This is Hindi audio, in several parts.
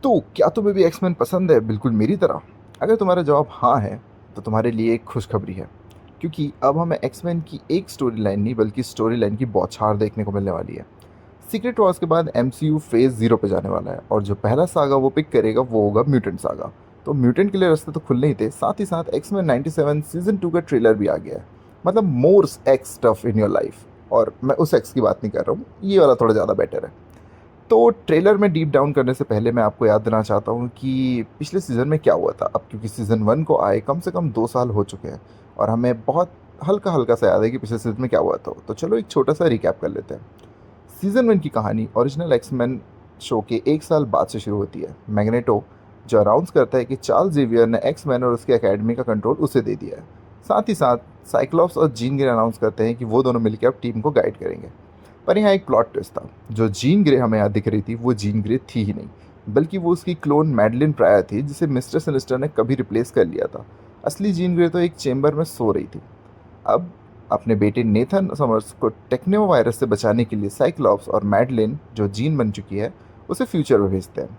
तो क्या तुम्हें भी एक्समैन पसंद है बिल्कुल मेरी तरह? अगर तुम्हारा जवाब हाँ है, तो तुम्हारे लिए एक खुशखबरी है। क्योंकि अब हमें एक्समैन की एक स्टोरी लाइन नहीं बल्कि स्टोरी लाइन की बौछार देखने को मिलने वाली है। सीक्रेट वॉर्स के बाद एमसीयू फेज़ 0 पे जाने वाला है और जो पहला सागा वो पिक करेगा वो होगा म्यूटेंट सागा। तो म्यूटेंट के लिए रास्ते तो खुलने ही थे, साथ ही साथ एक्समैन 97 सीज़न 2 का ट्रेलर भी आ गया है। मतलब more X stuff in your life. और मैं उस एक्स की बात नहीं कर रहा हूँ, ये वाला थोड़ा ज़्यादा बेटर है। तो ट्रेलर में डीप डाउन करने से पहले मैं आपको याद दिलाना चाहता हूँ कि पिछले सीज़न में क्या हुआ था। अब क्योंकि सीज़न 1 को आए कम से कम 2 साल हो चुके हैं और हमें बहुत हल्का-हल्का सा याद है कि पिछले सीज़न में क्या हुआ था। तो चलो एक छोटा-सा रिकैप कर लेते हैं। सीज़न 1 की कहानी ओरिजिनल एक्स-मैन शो के 1 साल बाद से शुरू होती है। मैग्नेटो जो अनाउंस करता है कि चार्ल्स ज़ेवियर ने एक्स-मैन और उसकी अकेडमी का कंट्रोल उसे दे दिया है। साथ ही साथ साइक्लॉप्स और जीन ग्रे अनाउंस करते हैं कि वो दोनों मिलकर अब टीम को गाइड करेंगे। पर यहाँ एक प्लॉट ट्विस्ट था। जो जीन ग्रे हमें यहाँ दिख रही थी वो जीन ग्रे थी ही नहीं, बल्कि वो उसकी क्लोन मैडलिन प्रायर थी जिसे मिस्टर सिनिस्टर ने कभी रिप्लेस कर लिया था। असली जीन ग्रे तो एक चेम्बर में सो रही थी। अब अपने बेटे नेथन समर्स को टेक्नो वायरस से बचाने के लिए साइक्लॉप्स और मैडलिन जो जीन बन चुकी है उसे फ्यूचर में भेजते हैं।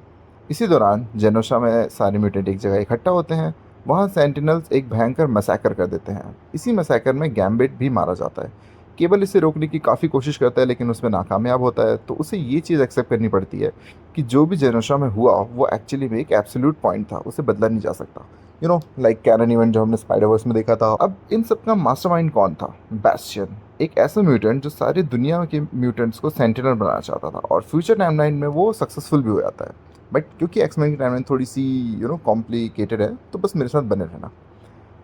इसी दौरान जेनोशा में सारे म्यूटेंट एक जगह इकट्ठा होते हैं। वहाँ सेंटिनल्स एक भयंकर मसैकर कर देते हैं। इसी मसैकर में गैम्बिट भी मारा जाता है। केबल इसे रोकने की काफ़ी कोशिश करता है लेकिन उसमें नाकामयाब होता है। तो उसे ये चीज़ एक्सेप्ट करनी पड़ती है कि जो भी जेनोशा में हुआ वो एक्चुअली में एक एब्सोल्यूट पॉइंट था, उसे बदला नहीं जा सकता। लाइक कैनन इवेंट जो हमने स्पाइडरवर्स में देखा था। अब इन सब का मास्टरमाइंड कौन था? बैस्टियन, एक ऐसा म्यूटेंट जो सारी दुनिया के म्यूटेंट्स को सेंटिनल बनाना चाहता था और फ्यूचर टाइमलाइन में वो सक्सेसफुल भी हो जाता है। बट क्योंकि एक्समैन की टाइमलाइन थोड़ी सी कॉम्प्लिकेटेड है, तो बस मेरे साथ बने रहना।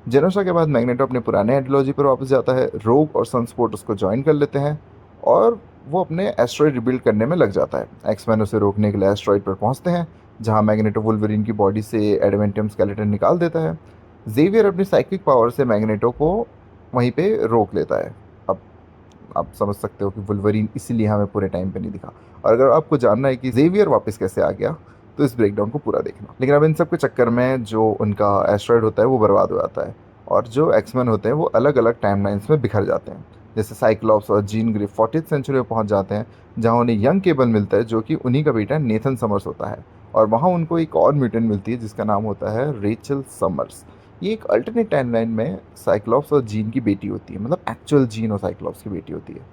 जेनोशा के बाद मैग्नेटो अपने पुराने आइडियोलॉजी पर वापस जाता है। रोग और सनस्पोर्ट उसको ज्वाइन कर लेते हैं और वो अपने एस्ट्रॉइड रिबिल्ड करने में लग जाता है। एक्समैन उसे रोकने के लिए एस्ट्रॉइड पर पहुंचते हैं, जहां मैग्नेटो वुल्वरीन की बॉडी से एडवेंटियम स्केलेटन निकाल देता है। जेवियर अपनी साइकिक पावर से मैग्नेटो को वहीं पे रोक लेता है। अब आप समझ सकते हो कि वुल्वरीन इसीलिए हमें पूरे टाइम पे नहीं दिखा। और अगर आपको जानना है कि जेवियर वापस कैसे आ गया, तो इस ब्रेकडाउन को पूरा देखना। लेकिन अब इन सब के चक्कर में जो उनका एस्ट्रॉयड होता है वो बर्बाद हो जाता है और जो एक्समैन होते हैं वो अलग अलग टाइमलाइंस में बिखर जाते हैं। जैसे साइक्लॉप्स और जीन ग्रे 40th सेंचुरी में पहुंच जाते हैं, जहां उन्हें यंग केबल मिलता है जो कि उन्हीं का बेटा नेथन समर्स होता है। और वहाँ उनको एक और म्यूटेंट मिलती है जिसका नाम होता है रेचल समर्स। ये एक अल्टरनेट टाइमलाइन में साइक्लॉप्स और जीन की बेटी होती है, मतलब एक्चुअल जीन और साइक्लॉप्स की बेटी होती है।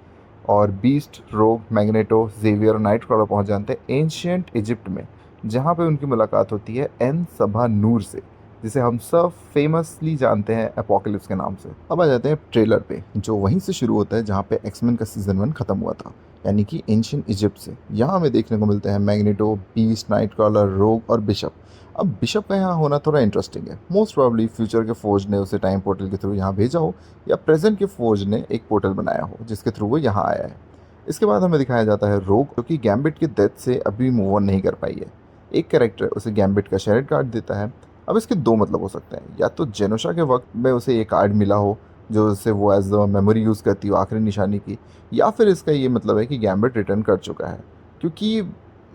और बीस्ट, रोग, मैग्नेटो, जेवियर और नाइट क्रॉलर पहुंच जाते हैं एंशियंट इजिप्ट में, जहां पे उनकी मुलाकात होती है एन सबा नूर से, जिसे हम सब फेमसली जानते हैं एपोकलिप्स के नाम से। अब आ जाते हैं ट्रेलर पे, जो वहीं से शुरू होता है जहाँ पे एक्समैन का सीजन 1 खत्म हुआ था, यानी कि एंशियंट इजिप्ट से। यहाँ हमें देखने को मिलते हैं मैग्नेटो, बीस्ट, नाइट क्रॉलर, रोग और बिशप। अब बिशप का यहाँ होना थोड़ा इंटरेस्टिंग है। मोस्ट प्रॉब्ली फ्यूचर के फोर्ज ने उसे टाइम पोर्टल के थ्रू यहाँ भेजा हो, या प्रेजेंट के फोर्ज ने एक पोर्टल बनाया हो जिसके थ्रू वो यहाँ आया है। इसके बाद हमें दिखाया जाता है रोग, जो कि गैम्बिट की डेथ से अभी मूव ऑन नहीं कर पाई है। एक कैरेक्टर उसे गैम्बिट का शेयर्ड कार्ड देता है। अब इसके दो मतलब हो सकते हैं, या तो जेनोशा के वक्त में उसे ये कार्ड मिला हो जो उसे वो एज द मेमोरी यूज़ करती हो आखिरी निशानी की, या फिर इसका ये मतलब है कि गैम्बिट रिटर्न कर चुका है। क्योंकि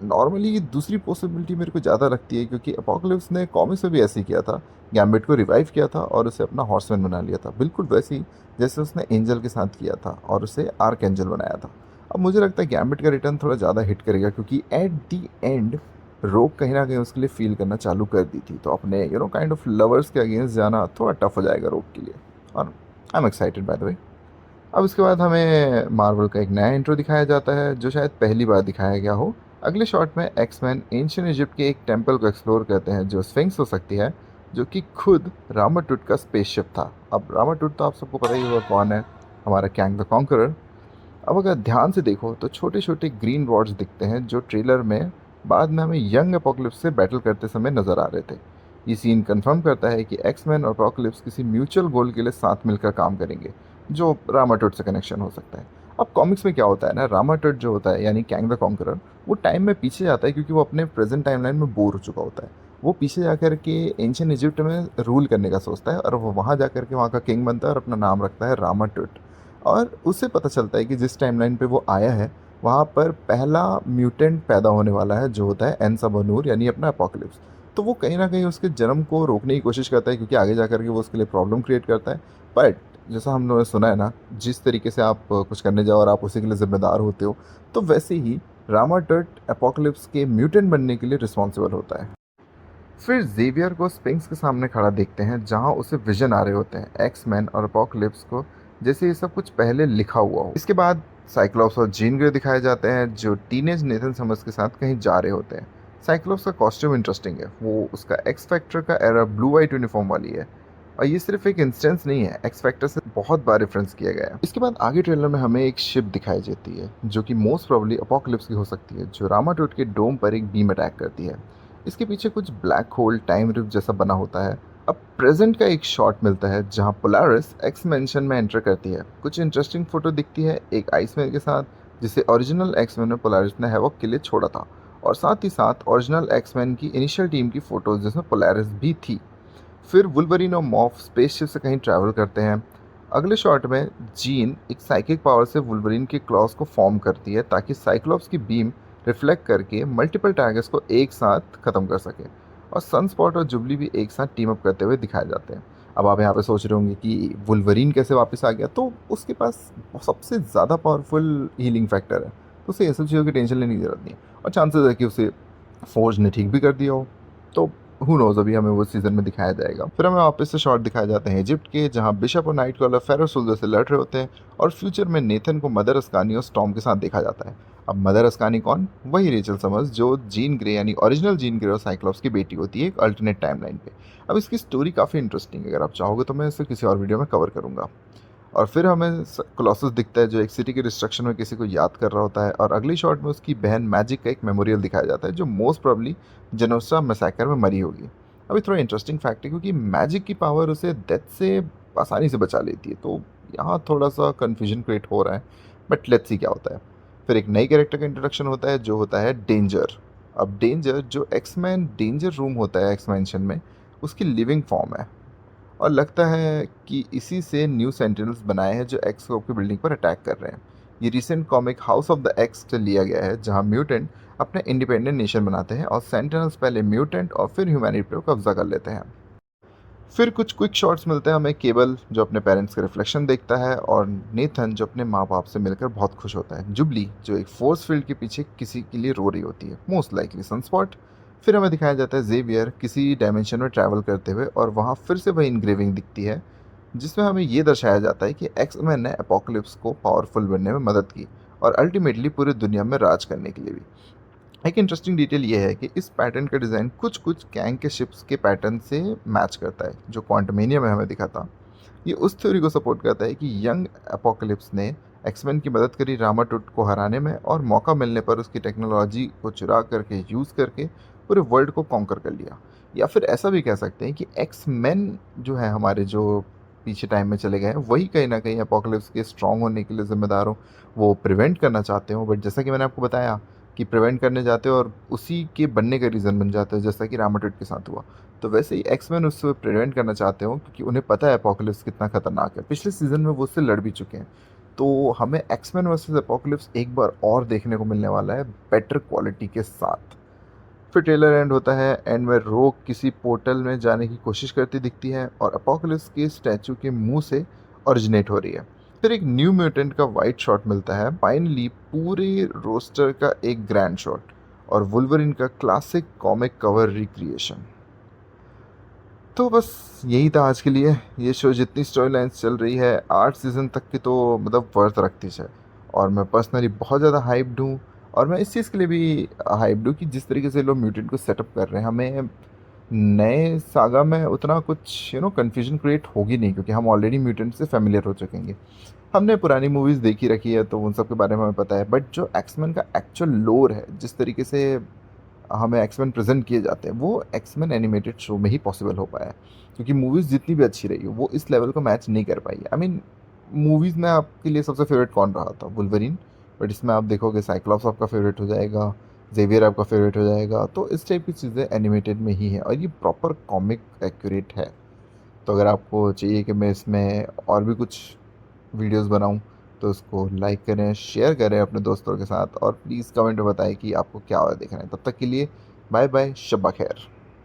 नॉर्मली दूसरी पॉसिबिलिटी मेरे को ज़्यादा लगती है, क्योंकि अपोकलिप्स ने कॉमिक्स में भी ऐसे ही किया था। गैम्बिट को रिवाइव किया था और उसे अपना हॉर्समैन बना लिया था, बिल्कुल वैसे ही जैसे उसने एंजल के साथ किया था और उसे आर्क एंजल बनाया था। अब मुझे लगता है गैम्बिट का रिटर्न थोड़ा ज़्यादा हिट करेगा, क्योंकि एट दी एंड रोग कहीं ना कहीं उसके लिए फील करना चालू कर दी थी। तो अपने काइंड ऑफ लवर्स के अगेंस्ट जाना थोड़ा टफ हो जाएगा रोग के लिए। और I am excited by the way. अब इसके बाद हमें मार्वल का एक नया इंट्रो दिखाया जाता है जो शायद पहली बार दिखाया गया हो। अगले शॉट में एक्समैन एंशियंट इजिप्ट के एक टेम्पल को एक्सप्लोर करते हैं जो स्फिंक्स हो सकती है, जो कि खुद रामाटुट का स्पेसशिप था। अब रामाटुट तो आप सबको पता ही होगा कौन है, हमारा कैंग द कॉन्करर। अब अगर ध्यान से देखो तो छोटे छोटे ग्रीन रॉड्स दिखते हैं जो ट्रेलर में बाद में हमें यंग अपोकलिप्स से बैटल करते समय नजर आ रहे थे। ये सीन कंफर्म करता है कि एक्समैन और अपोकलिप्स किसी म्यूचुअल गोल के लिए साथ मिलकर काम करेंगे, जो रामाटुट से कनेक्शन हो सकता है। अब कॉमिक्स में क्या होता है ना, रामाटुट जो होता है यानी कैंग द कॉन्करर, वो टाइम में पीछे जाता है क्योंकि वो अपने प्रेजेंट टाइमलाइन में बोर हो चुका होता है। वो पीछे जाकर के एंशियंट इजिप्ट में रूल करने का सोचता है और वो वहाँ जाकर के वहाँ का किंग बनता है और अपना नाम रखता है रामाटुट। और उसे पता चलता है कि जिस टाइमलाइन पे वो आया है वहाँ पर पहला म्यूटेंट पैदा होने वाला है जो होता है एनसाबनूर, यानी अपना अपोकलिप्स। तो वो कहीं ना कहीं उसके जन्म को रोकने की कोशिश करता है, क्योंकि आगे जाकर के वो उसके लिए प्रॉब्लम क्रिएट करता है। बट जैसा हम लोगों ने सुना है ना, जिस तरीके से आप कुछ करने जाओ और आप उसी के लिए जिम्मेदार होते हो, तो वैसे ही रामा टर्ट एपोकलिप्स के म्यूटेंट बनने के लिए रिस्पॉन्सिबल होता है। फिर जेवियर को स्पिंक्स के सामने खड़ा देखते हैं जहां उसे विजन आ रहे होते हैं एक्स मैन और अपोकलिप्स को, जैसे ये सब कुछ पहले लिखा हुआ हो। इसके बाद साइक्लॉप्स और जीन ग्रे दिखाए जाते हैं जो टीनेज नेथन समर्स के साथ कहीं जा रहे होते हैं। साइक्लॉप्स का कॉस्ट्यूम इंटरेस्टिंग है, वो उसका एक्स फैक्टर का एरा ब्लू वाइट यूनिफॉर्म वाली है, और ये सिर्फ एक इंस्टेंस नहीं है, एक्स फैक्टर से बहुत बार रेफरेंस किया गया है। इसके बाद आगे ट्रेलर में हमें एक शिप दिखाई देती है जो कि मोस्ट प्रोबेबली अपोकलिप्स की हो सकती है, जो रामाटोट के डोम पर एक बीम अटैक करती है। इसके पीछे कुछ ब्लैक होल टाइम रिफ्ट जैसा बना होता है। अब प्रेजेंट का एक शॉट मिलता है जहां पोलारिस एक्स मेंशन में एंटर करती है। कुछ इंटरेस्टिंग फोटो दिखती है एक आइसमैन के साथ, जिसे ओरिजिनल एक्समैन में पोलारिस ने हैवॉक के लिए छोड़ा था, और साथ ही साथ ओरिजिनल एक्समैन की इनिशियल टीम की फोटोज जिसमें पोलारिस भी थी। फिर वुल्वरीन और मॉफ स्पेसशिप से कहीं ट्रैवल करते हैं। अगले शॉट में जीन एक साइकिक पावर से वुल्वरीन के क्लॉज को फॉर्म करती है ताकि साइक्लॉप्स की बीम रिफ्लेक्ट करके मल्टीपल टारगेट्स को एक साथ ख़त्म कर सके, और सनस्पॉट और जुबली भी एक साथ टीम अप करते हुए दिखाए जाते हैं। अब आप यहाँ पे सोच रहे होंगे कि वुल्वरीन कैसे वापस आ गया, तो उसके पास सबसे ज़्यादा पावरफुल हीलिंग फैक्टर है, तो उसे ये सब चीज़ों की टेंशन लेने की ज़रूरत नहीं है, और चांसेस है कि उसे फोर्ज ने ठीक भी कर दिया हो। तो हु नोज़, अभी हमें वो सीज़न में दिखाया जाएगा। फिर हमें वापस से शॉट दिखाए जाते हैं इजिप्ट के, जहाँ बिशप और नाइट कॉलर फेरो सोल्जर से लड़ रहे होते हैं, और फ्यूचर में नेथन को मदर अस्कानी और स्टॉर्म के साथ देखा जाता है। अब मदर अस्कानी कौन? वही रेचल समर्स जो जीन ग्रे यानी ओरिजिनल जीन ग्रे और साइक्लॉप्स की बेटी होती है एक अल्टरनेट टाइमलाइन पे। अब इसकी स्टोरी काफ़ी इंटरेस्टिंग है, अगर आप चाहोगे तो मैं इसे किसी और वीडियो में कवर करूँगा। और फिर हमें कोलोसस दिखता है जो एक सिटी के डिस्ट्रक्शन में किसी को याद कर रहा होता है, और अगली शॉट में उसकी बहन मैजिक का एक मेमोरियल दिखाया जाता है जो मोस्ट प्रोबेबली जेनोस्ट्रा मैसेकर में मरी होगी। अभी थोड़ा इंटरेस्टिंग फैक्ट है क्योंकि मैजिक की पावर उसे डेथ से आसानी से बचा लेती है, तो यहाँ थोड़ा सा कन्फ्यूजन क्रिएट हो रहा है, बट लेट्स सी क्या होता है। फिर एक नई कैरेक्टर का इंट्रोडक्शन होता है जो होता है डेंजर। अब डेंजर जो एक्समैन डेंजर रूम होता है एक्समेंशन में, उसकी लिविंग फॉर्म है, और लगता है कि इसी से न्यू सेंटिनल्स बनाए हैं जो एक्स की बिल्डिंग पर अटैक कर रहे हैं। ये recent comic house of the x से लिया गया है जहां म्यूटेंट अपने इंडिपेंडेंट नेशन बनाते हैं और सेंटिनल्स पहले म्यूटेंट और फिर ह्यूमैनिटी पर कब्जा कर लेते हैं। फिर कुछ क्विक शॉट्स मिलते हैं हमें, केबल जो अपने पेरेंट्स का रिफ्लेक्शन देखता है, और नेथन जो अपने माँ बाप से मिलकर बहुत खुश होता है, जुबली जो एक फोर्स फील्ड के पीछे किसी के लिए रो रही होती है, मोस्ट लाइकली सनस्पॉट। फिर हमें दिखाया जाता है जेवियर किसी डायमेंशन में ट्रैवल करते हुए, और वहाँ फिर से वही इनग्रेविंग दिखती है जिसमें हमें ये दर्शाया जाता है कि एक्समैन ने एपोकलिप्स को पावरफुल बनने में मदद की, और अल्टीमेटली पूरी दुनिया में राज करने के लिए भी। एक इंटरेस्टिंग डिटेल ये है कि इस पैटर्न का डिज़ाइन कुछ कुछ कैंग के शिप्स के पैटर्न से मैच करता है जो क्वांटमेनिया में हमें दिखा था। ये उस थ्योरी को सपोर्ट करता है कि यंग एपोकलिप्स ने एक्समैन की मदद करी रामाटुट को हराने में, और मौका मिलने पर उसकी टेक्नोलॉजी को चुरा करके यूज़ करके पूरे वर्ल्ड को कॉन्कर कर लिया। या फिर ऐसा भी कह सकते हैं कि एक्समैन जो है हमारे, जो पीछे टाइम में चले गए हैं, वही कहीं ना कहीं एपोकलिप्स के स्ट्रॉन्ग होने के लिए जिम्मेदार हो। वो प्रिवेंट करना चाहते हो, बट जैसा कि मैंने आपको बताया कि प्रिवेंट करने जाते हो और उसी के बनने का रीज़न बन जाते हो, जैसा कि रामाटुट के साथ हुआ। तो वैसे ही एक्समैन उससे प्रिवेंट करना चाहते हो क्योंकि उन्हें पता है एपोकलिप्स कितना खतरनाक है। पिछले सीज़न में वो उससे लड़ भी चुके हैं। तो हमें एक्समैन वर्सेस एपोकलिप्स एक बार और देखने को मिलने वाला है बेटर क्वालिटी के साथ। फिर ट्रेलर एंड होता है, एंड में रोक किसी पोर्टल में जाने की कोशिश करती दिखती है और अपोकलिप्स के स्टैचू के मुंह से ओरिजिनेट हो रही है। फिर एक न्यू म्यूटेंट का वाइट शॉट मिलता है, फाइनली पूरे रोस्टर का एक ग्रैंड शॉट, और वुल्वरिन का क्लासिक कॉमिक कवर रिक्रिएशन। तो बस यही था आज के लिए। ये शो जितनी स्टोरी लाइन्स चल रही है 8 सीज़न तक की, तो मतलब वर्थ रखती है, और मैं पर्सनली बहुत ज़्यादा हाइप्ड हूँ। और मैं इस चीज़ के लिए भी हाइप्ड हूँ कि जिस तरीके से लोग म्यूटेंट को सेटअप कर रहे हैं, हमें नए सागा में उतना कुछ कन्फ्यूजन क्रिएट होगी नहीं, क्योंकि हम ऑलरेडी म्यूटेंट से फेमिलियर हो चुकेंगे। हमने पुरानी मूवीज़ देखी रखी है तो उन सब के बारे में हमें पता है, बट जो एक्समैन का एक्चुअल लोर है, जिस तरीके से हमें एक्समैन प्रेजेंट किए जाते हैं, वो एक्समैन एनिमेटेड शो में ही पॉसिबल हो पाया है, क्योंकि मूवीज़ जितनी भी अच्छी रही हो वो इस लेवल को मैच नहीं कर पाई। आई मीन मूवीज़ में आपके लिए सबसे फेवरेट कौन रहा था? वुल्वरीन। बट इसमें आप देखोगे साइक्लॉप्स आपका फेवरेट हो जाएगा, जेवियर आपका फेवरेट हो जाएगा, तो इस टाइप की चीज़ें एनिमेटेड में ही हैं, और ये प्रॉपर कॉमिक एक्यूरेट है। तो अगर आपको चाहिए कि मैं इसमें और भी कुछ वीडियोस बनाऊं, तो उसको लाइक करें, शेयर करें अपने दोस्तों के साथ, और प्लीज़ कमेंट में बताएं कि आपको क्या और देखना है। तब तक के लिए बाय बाय, शब्बा खैर।